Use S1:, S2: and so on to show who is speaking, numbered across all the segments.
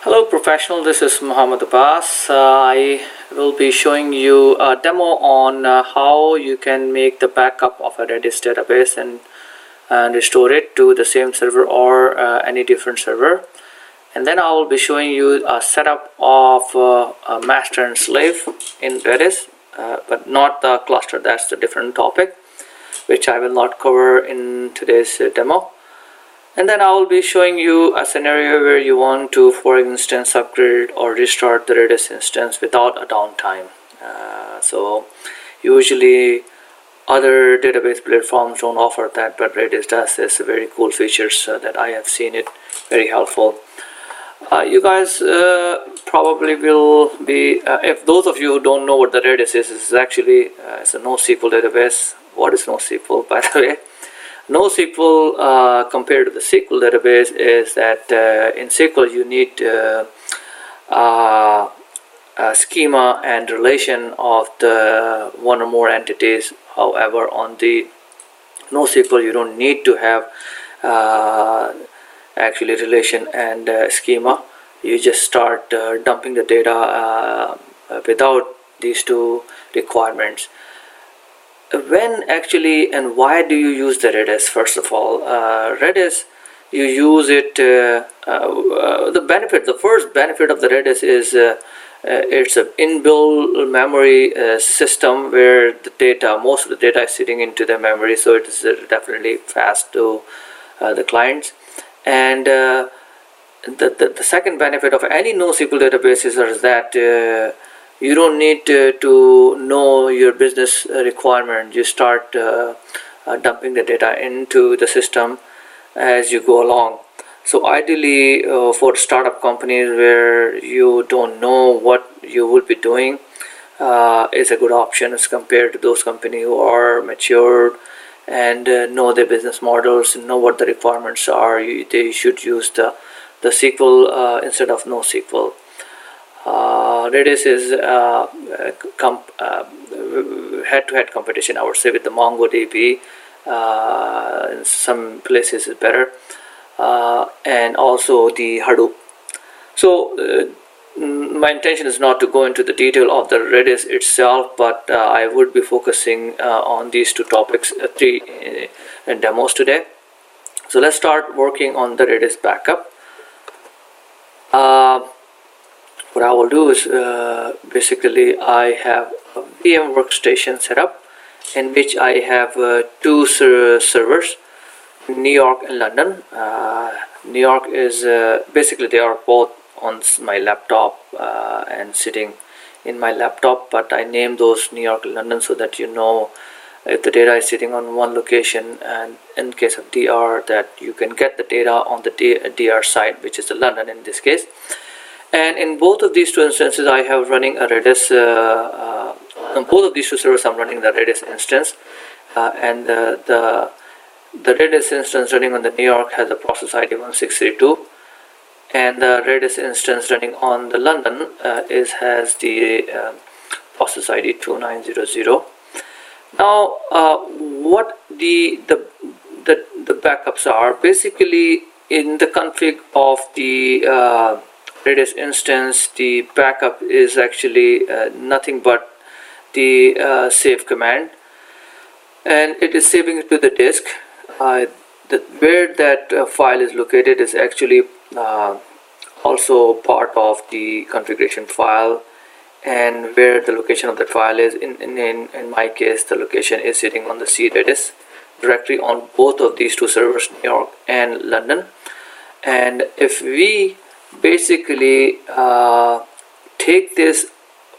S1: Hello professional, this is Muhammad Abbas. I will be showing you a demo on how you can make the backup of a Redis database and restore it to the same server or any different server. And then I will be showing you a setup of a master and slave in Redis, but not the cluster. That's the different topic, which I will not cover in today's demo. And then I will be showing you a scenario where you want to, for instance, upgrade or restart the Redis instance without a downtime. So usually other database platforms don't offer that, but Redis does. This very cool features that I have seen it very helpful. You guys probably will be, if those of you who don't know what the Redis is, it's actually it's a NoSQL database. What is NoSQL, by the way? NoSQL compared to the SQL database is that in SQL you need a schema and relation of the one or more entities. However, on the NoSQL you don't need to have actually relation and schema. You just start dumping the data without these two requirements. When actually and why do you use the Redis? First of all, Redis, you use it, the first benefit of the Redis is it's an inbuilt memory system where the data, most of the data is sitting into the memory, so it is definitely fast to the clients. And the second benefit of any NoSQL databases is that you don't need to know your business requirement. You start dumping the data into the system as you go along. So ideally for startup companies where you don't know what you will be doing is a good option as compared to those companies who are matured and know their business models and know what the requirements are. They should use the SQL instead of NoSQL. Redis is head-to-head competition, I would say, with the MongoDB. In some places is better, and also the Hadoop. So my intention is not to go into the detail of the Redis itself, but I would be focusing on these two topics, three demos today. So let's start working on the Redis backup. What I will do is basically I have a VM workstation set up in which I have two servers, New York and London. New York is basically they are both on my laptop and sitting in my laptop, but I named those New York and London so that you know if the data is sitting on one location, and in case of DR that you can get the data on the DR side, which is the London in this case. And in both of these two instances I have running a Redis, on both of these two servers I'm running the Redis instance, and the Redis instance running on the New York has a process ID 1632, and the Redis instance running on the London has the process ID 2900. Now what the backups are, basically in the config of the Redis instance, the backup is actually nothing but the save command, and it is saving it to the disk. Where that file is located is actually also part of the configuration file, and where the location of that file is, in my case the location is sitting on the C Redis directly on both of these two servers, New York and London. And if we basically take this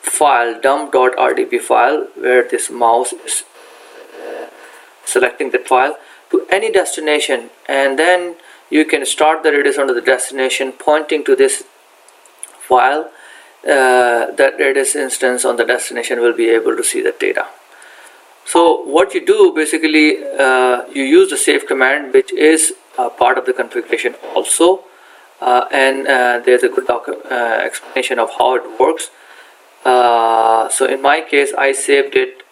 S1: file, dump.rdb file, where this mouse is selecting that file to any destination, and then you can start the Redis under the destination pointing to this file. That Redis instance on the destination will be able to see the data. So what you do basically, you use the save command, which is part of the configuration also. And there's a good explanation of how it works. So in my case I saved it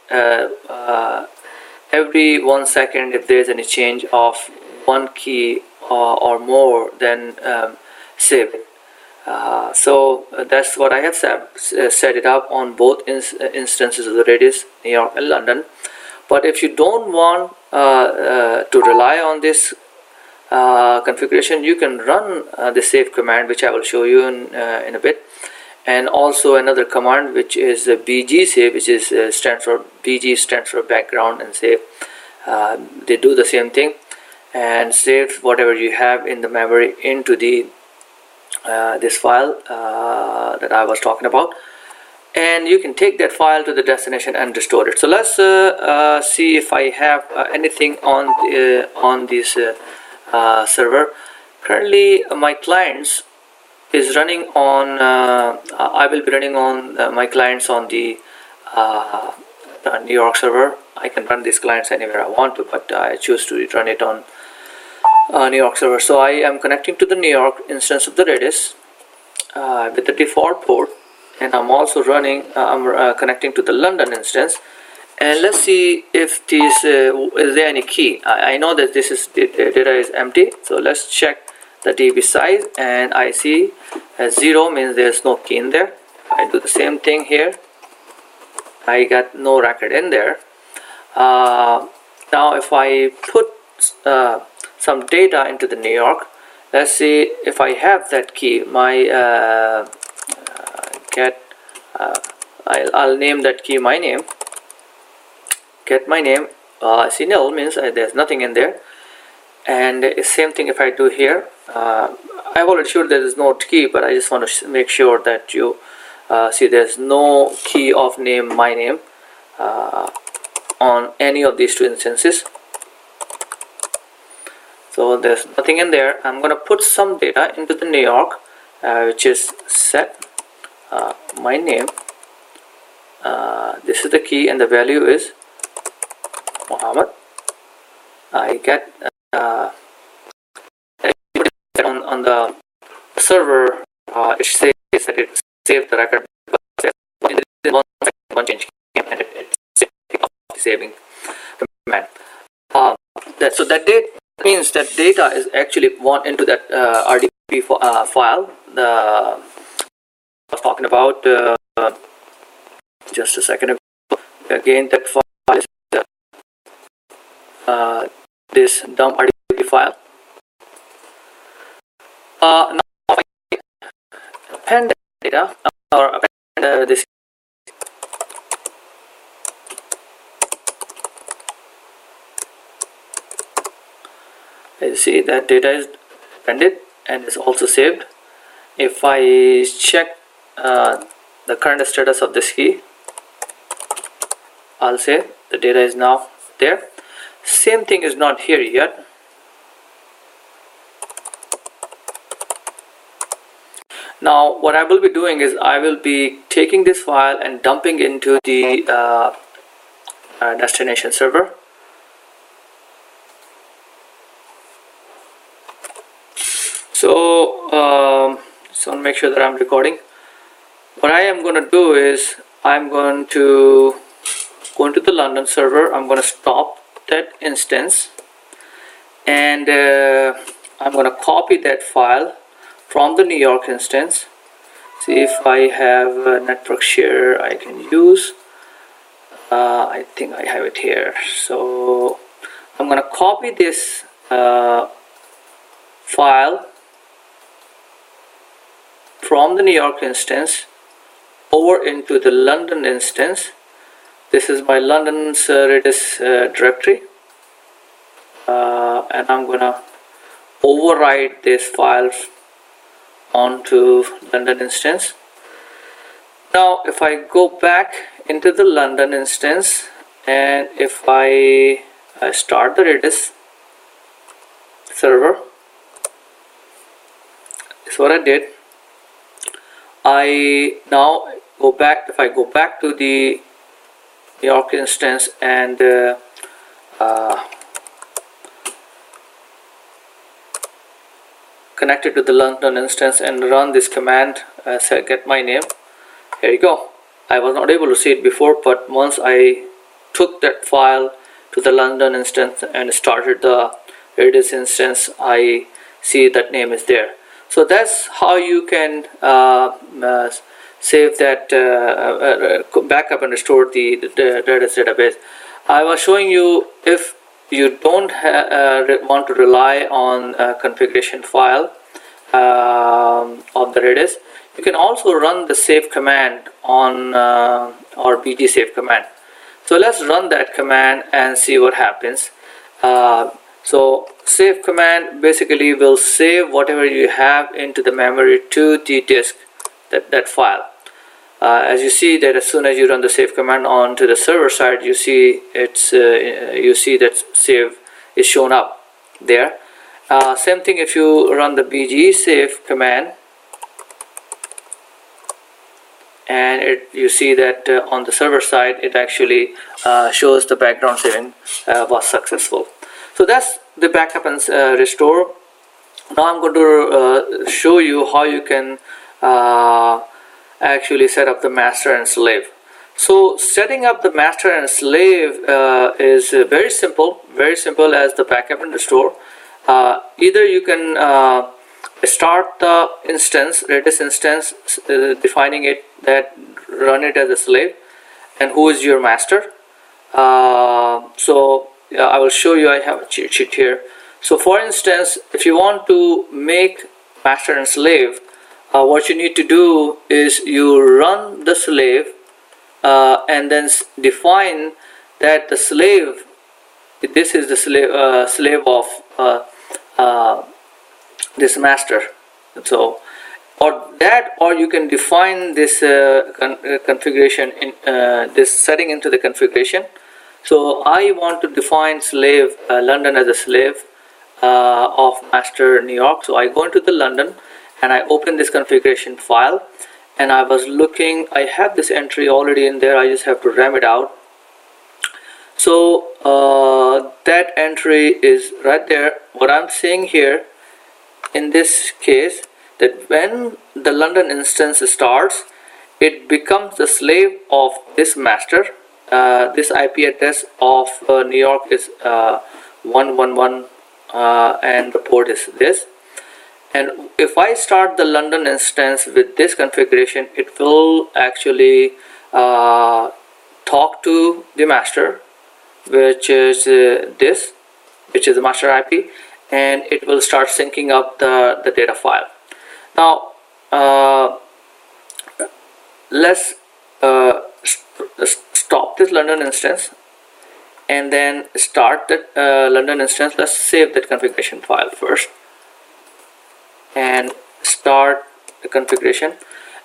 S1: every 1 second. If there's any change of one key or more, then save it. That's what I have set it up on both instances of the Redis, New York and London. But if you don't want to rely on this configuration, you can run the save command, which I will show you in a bit, and also another command which is bg save, which is bg stands for background and save. They do the same thing and save whatever you have in the memory into the this file that I was talking about, and you can take that file to the destination and restore it. So let's see if I have anything on this server. Currently my clients is running on I will be running on my clients on the New York server. I can run these clients anywhere I want to, but I choose to run it on New York server. So I am connecting to the New York instance of the Redis with the default port, and I'm also running connecting to the London instance. And let's see if this is there any key. I know that this is the data is empty, so let's check the DB size, and I see 0 means there's no key in there. I do the same thing here. I got no record in there. Now if I put some data into the New York, let's see if I have that key. My get I'll name that key my name. Get my name. See null means there's nothing in there, and same thing if I do here. I've already showed there is no key, but I just want to make sure that you see there's no key of name my name on any of these two instances. So there's nothing in there. I'm going to put some data into the New York, which is set my name. This is the key, and the value is Muhammad. I get on the server. It says that it saved the record. One change came and it saving command. So that date means that data is actually went into that RDP file. I was talking about just a second ago. Again, that file is this dump RDP file. Now I append data or append this. You see that data is appended and is also saved. If I check the current status of this key, I'll say the data is now there. Same thing is not here yet. Now what I will be doing is I will be taking this file and dumping into the destination server. So just want to make sure that I'm recording. What I am going to do is I'm going to go into the London server. I'm going to stop that instance, and I'm going to copy that file from the New York instance. See if I have a network share I can use. I think I have it here. So I'm going to copy this file from the New York instance over into the London instance. This is my London's Redis directory, and I'm gonna override this file onto London instance. Now if I go back into the London instance, and if I start the Redis server, that's what I did. I now go back. If I go back to the New York instance and connect it to the London instance and run this command, say get my name, here you go. I was not able to see it before, but once I took that file to the London instance and started the Redis instance, I see that name is there. So that's how you can save that backup and restore the Redis database. I was showing you if you don't want to rely on a configuration file of the Redis, you can also run the save command on or bg save command. So let's run that command and see what happens. So save command basically will save whatever you have into the memory to the disk, that file. As you see that as soon as you run the save command onto the server side, you see it's you see that save is shown up there. Same thing if you run the bg save command, and you see that on the server side it actually shows the background saving was successful. So that's the backup and restore. Now I'm going to show you how you can actually set up the master and slave. So setting up the master and slave is very simple as the backup and restore. Either you can start the instance, Redis instance, defining it that run it as a slave, and who is your master. So I will show you. I have a cheat sheet here. So for instance, if you want to make master and slave, what you need to do is you run the slave and then define that the slave, this is the slave of this master. So or you can define this configuration in this setting into the configuration. So I want to define slave London as a slave of master New York. So I go into the London and I open this configuration file, and I was looking, I have this entry already in there, I just have to ram it out. So that entry is right there. What I'm saying here in this case, that when the London instance starts, it becomes the slave of this master. This IP address of New York is 111 and the port is this. And if I start the London instance with this configuration, it will actually talk to the master, which is this, which is the master IP, and it will start syncing up the data file. Now let's stop this London instance and then start the London instance. Let's save that configuration file first and start the configuration.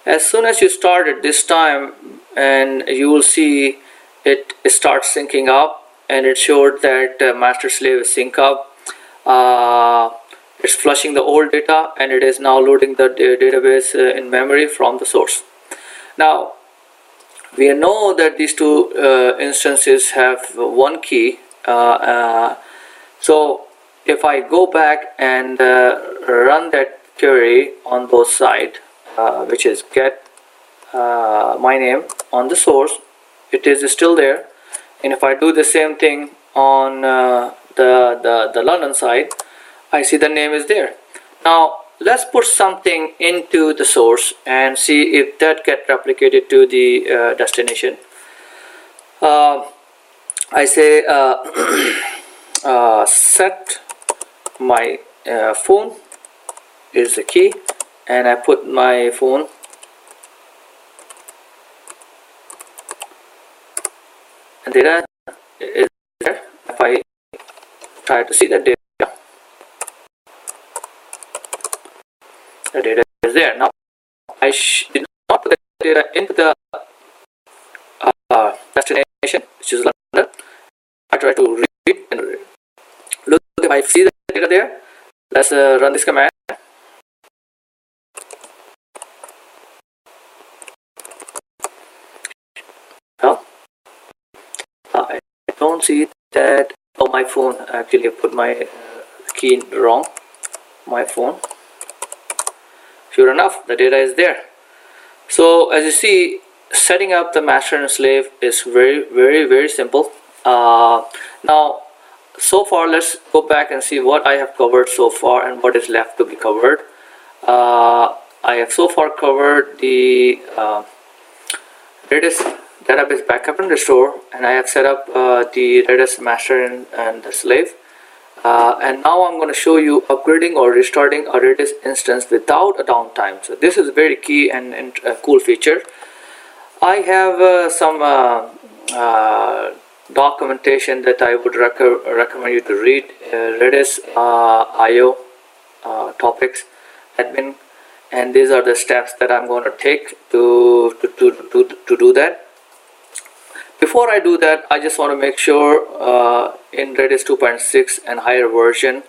S1: As soon as you start it this time, and you will see it starts syncing up, and it showed that master slave is sync up. It's flushing the old data, and it is now loading the database in memory from the source. Now we know that these two instances have one key. So if I go back and run that query on both sides, which is get my name on the source, it is still there. And if I do the same thing on the London side, I see the name is there. Now let's put something into the source and see if that gets replicated to the destination. I say set my phone is the key, and I put my phone, and data is there. If I try to see the data is there. Now I did not put the data into the destination, which is London. I try to read and look if I see the data there. Let's run this command. Well, I don't see that. Oh, my phone. Actually, I put my key in wrong. My phone. Sure enough, the data is there. So as you see, setting up the master and slave is very simple. Now so far, let's go back and see what I have covered so far and what is left to be covered. I have so far covered the Redis database backup and restore, and I have set up the Redis master and the slave. And now I'm going to show you upgrading or restarting a Redis instance without a downtime. So this is a very key and cool feature. I have some documentation that I would recommend you to read. Redis IO topics admin, and these are the steps that I'm going to take to do that. Before I do that, I just want to make sure in Redis 2.6 and higher version,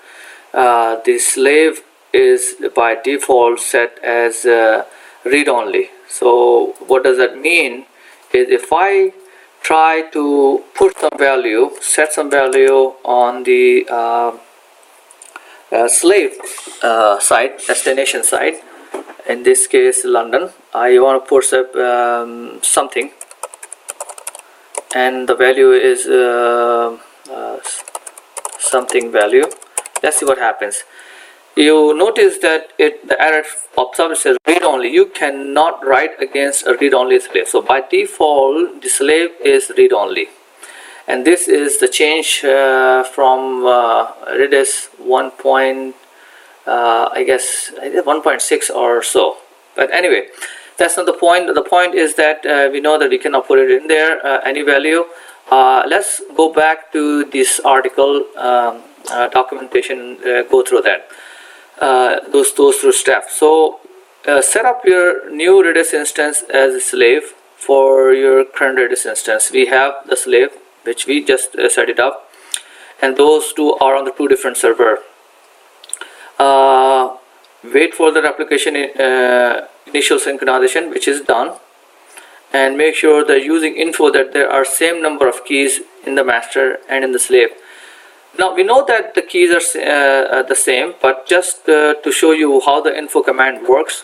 S1: the slave is by default set as read only. So what does that mean is if I try to put some value, set some value on the slave side, destination side, in this case London, I want to put up something, and the value is something value. Let's see what happens. You notice that the error pops up. It says read only. You cannot write against a read only slave. So by default the slave is read only, and this is the change from Redis 1. I guess 1.6 or so. But anyway, that's not the point. The point is that we know that we cannot put it in there any value. Let's go back to this article documentation, go through that, those two steps. So set up your new Redis instance as a slave for your current Redis instance. We have the slave which we just set it up, and those two are on the two different server. Wait for the replication initial synchronization, which is done, and make sure that using info that there are same number of keys in the master and in the slave. Now we know that the keys are the same, but just to show you how the info command works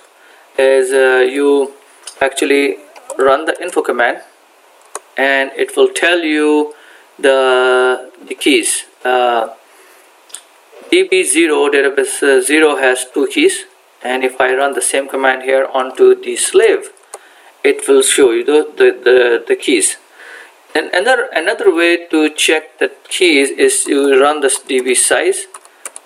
S1: is you actually run the info command and it will tell you the keys. DB0 database 0 has 2 keys, and if I run the same command here onto the slave, it will show you the keys. And another way to check the keys is you run this db size,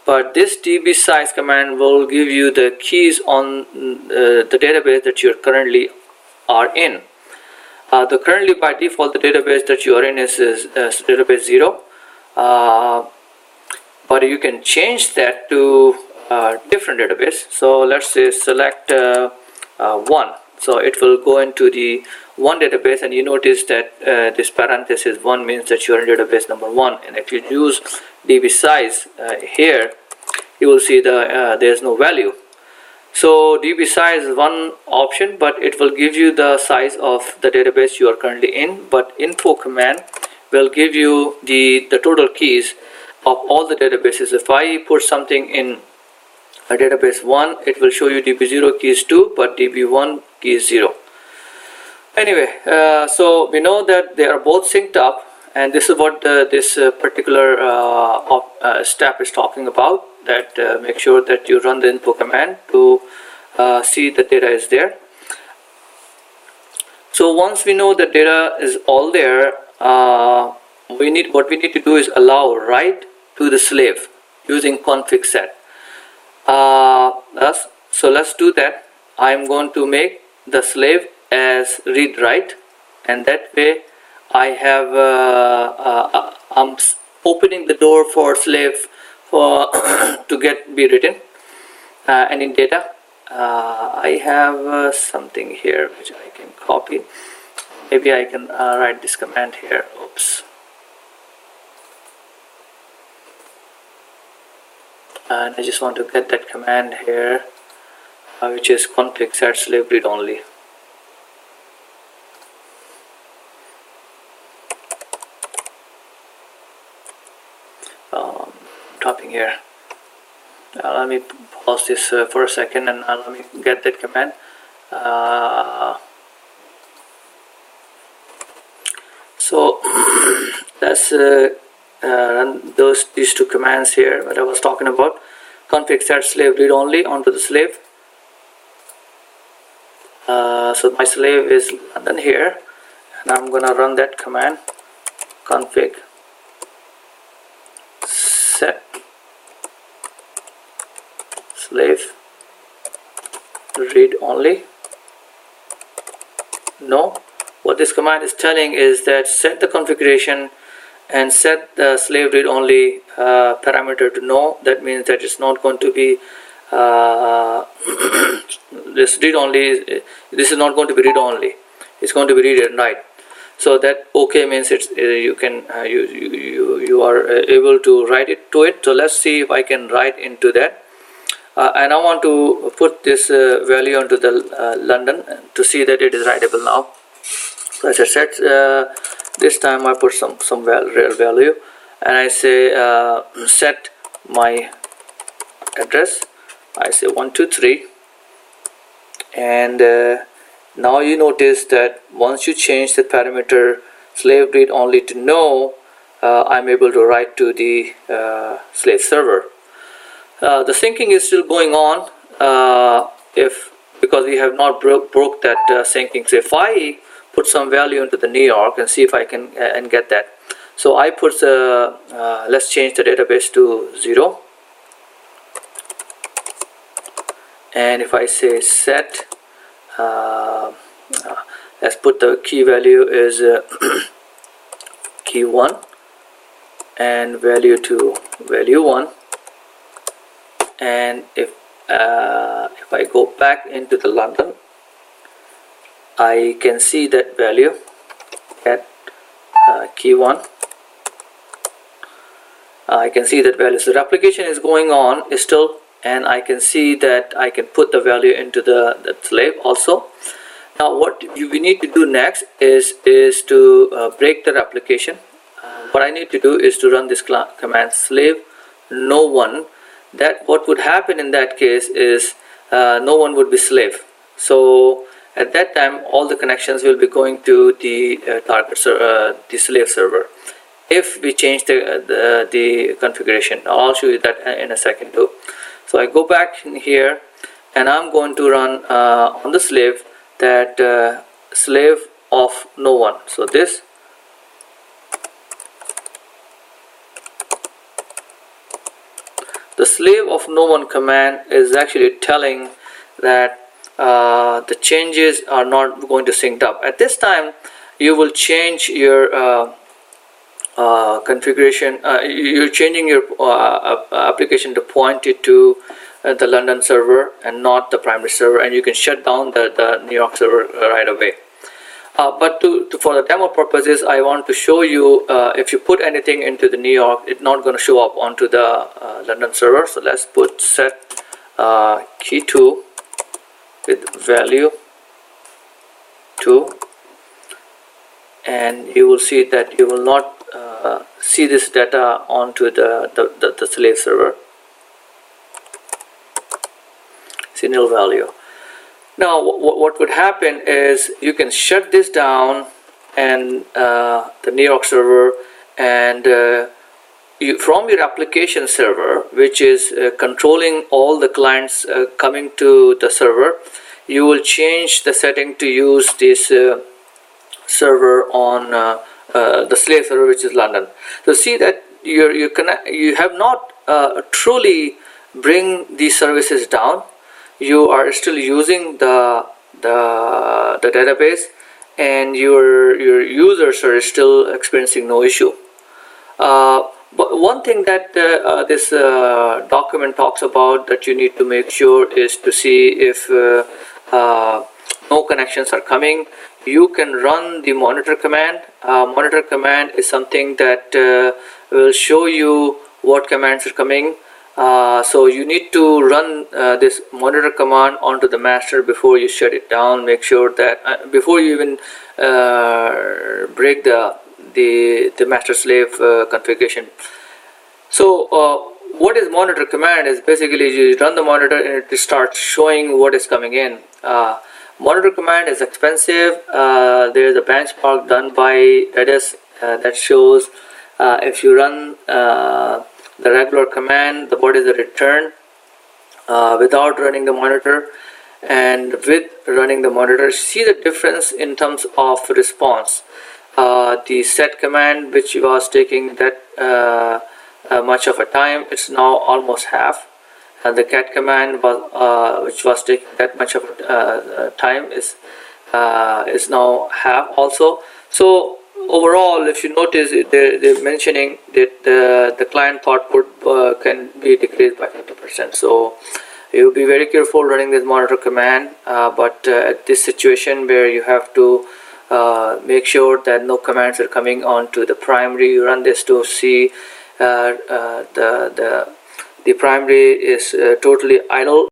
S1: but this db size command will give you the keys on the database that you currently are in. The currently by default the database that you are in is database 0, but you can change that to a different database. So let's say select 1. So it will go into the 1 database, and you notice that this parenthesis 1 means that you are in database number 1. And if you use db size here, you will see there's no value. So db size is one option, but it will give you the size of the database you are currently in. But info command will give you the total keys of all the databases. If I put something in a database 1, it will show you db0 keys 2, but db1 key is 0. Anyway, so we know that they are both synced up, and this is what this particular step is talking about, that make sure that you run the info command to see the data is there. So once we know the data is all there, what we need to do is allow write to the slave using config set. So let's do that. I'm going to make the slave as read write, and that way I have I'm opening the door for slave for to be written and in data. I have something here which I can copy. Maybe I can write this command here. Oops. And I just want to get that command here, which is config set slave read only. Dropping here. Let me pause this for a second, and let me get that command. So let's run these two commands here that I was talking about. Config set slave read only onto the slave, So my slave is London here, and I'm gonna run that command config set slave read only. No, what this command is telling is that set the configuration and set the slave read only parameter to no. That means that it's not going to be this read only. This is not going to be read only. It's going to be read and write. So that okay means it's you can you are able to write it to it. So let's see if I can write into that. And I want to put this value onto the London to see that it is writable now. So as I said, this time I put some real value, and I say set my address. I say 123, and now you notice that once you change the parameter slave read only to no, I'm able to write to the slave server. The syncing is still going on because we have not broke that syncing. So if I put some value into the New York and see if I can and get that. So I put let's change the database to 0, and if I say set, let's put the key value is key 1 and value to value 1. And if I go back into the London, I can see that value at key 1. I can see that value. So the application is going on still, and I can see that I can put the value into the slave also. Now what we need to do next is to break the replication. What I need to do is to run this command slave no one. That what would happen in that case is no one would be slave. So at that time all the connections will be going to the target the slave server if we change the configuration. I'll show you that in a second too. So I go back in here, and I'm going to run on the slave that slave of no one. So this the slave of no one command is actually telling that the changes are not going to sync up. At this time you will change your configuration. You're changing your application to point it to the London server and not the primary server, and you can shut down the New York server right away. But for the demo purposes, I want to show you if you put anything into the New York, it's not going to show up onto the London server. So let's put set key 2 with value 2, and you will see that you will not see this data onto the slave server. See nil value. Now what would happen is you can shut this down and the New York server, and from your application server, which is controlling all the clients coming to the server, you will change the setting to use this server on the slave server, which is London. So see that you have not truly bring these services down. You are still using the database, and your users are still experiencing no issue. But one thing that this document talks about that you need to make sure is to see if no connections are coming. You can run the monitor command. Monitor command is something that will show you what commands are coming. So you need to run this monitor command onto the master before you shut it down. Make sure that before you even break the master slave configuration. So what is monitor command is basically you run the monitor and it starts showing what is coming in. Monitor command is expensive. There is a benchmark done by Redis that shows if you run the regular command, what is the return without running the monitor, and with running the monitor, see the difference in terms of response. The set command, which was taking that much of a time, it's now almost half, and the cat command was which was taking that much of time is now half also. So overall, if you notice, they're mentioning that the client throughput can be decreased by 50%. So you'll be very careful running this monitor command, but at this situation where you have to make sure that no commands are coming onto the primary, you run this to see the primary is totally idle,